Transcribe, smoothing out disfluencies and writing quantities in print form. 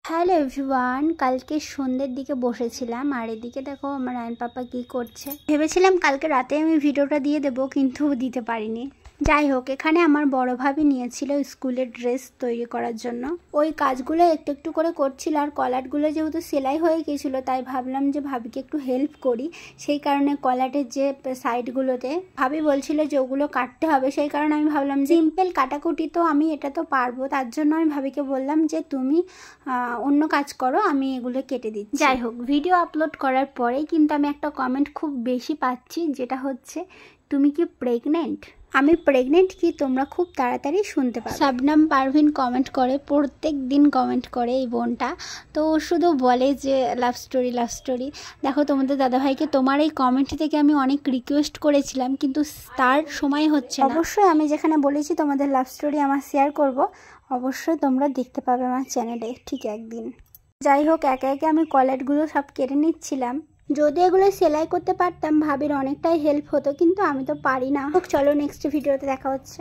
Hello everyone, কালকে সন্ধ্যের দিকে বসেছিলাম আর এদিকে দেখো আমার আয়ন পাপা কি করছে। ভেবেছিলাম কালকে রাতে আমি ভিডিওটা দিয়ে দেবো, কিন্তু দিতে পারিনি। যাই হোক, এখানে আমার বড় ভাবি নিয়েছিল স্কুলের ড্রেস তৈরি করার জন্য। ওই কাজগুলো একটু একটু করে করছিল, আর কলারগুলো যেহেতু সেলাই হয়ে গিয়েছিলো তাই ভাবলাম যে ভাবিকে একটু হেল্প করি। সেই কারণে কলারের যে সাইডগুলোতে ভাবি বলছিল যে ওগুলো কাটতে হবে, সেই কারণে আমি ভাবলাম যে সিম্পল কাটাকুটি তো আমি এটা তো পারবো, তার জন্য আমি ভাবিকে বললাম যে তুমি অন্য কাজ করো, আমি এগুলো কেটে দিচ্ছি। যাই হোক, ভিডিও আপলোড করার পরেই কিন্তু আমি একটা কমেন্ট খুব বেশি পাচ্ছি, যেটা হচ্ছে তুমি কি প্রেগনেন্ট। আমি প্রেগনেন্ট কি তোমরা খুব তাড়াতাড়ি শুনতে পাবে। শাবনাম পারভিন কমেন্ট করে, প্রত্যেক দিন কমেন্ট করে এই বোনটা। তো শুধু বলে যে লাভ স্টোরি লাভ স্টোরি। দেখো তোমাদের দাদাভাইকে তোমার এই কমেন্ট থেকে আমি অনেক রিকোয়েস্ট করেছিলাম, কিন্তু তার সময় হচ্ছে না। অবশ্যই আমি যেখানে বলেছি তোমাদের লাভ স্টোরি আমার শেয়ার করব, অবশ্যই তোমরা দেখতে পাবে আমার চ্যানেলে ঠিক একদিন। যাই হোক, একে একে আমি কলারগুলো সব কেটে নিচ্ছিলাম। যদি এগুলো সেলাই করতে পারতাম ভাবির অনেকটাই হেল্প হতো, কিন্তু আমি তো পারি না। চলো নেক্সট ভিডিওতে দেখা হচ্ছে।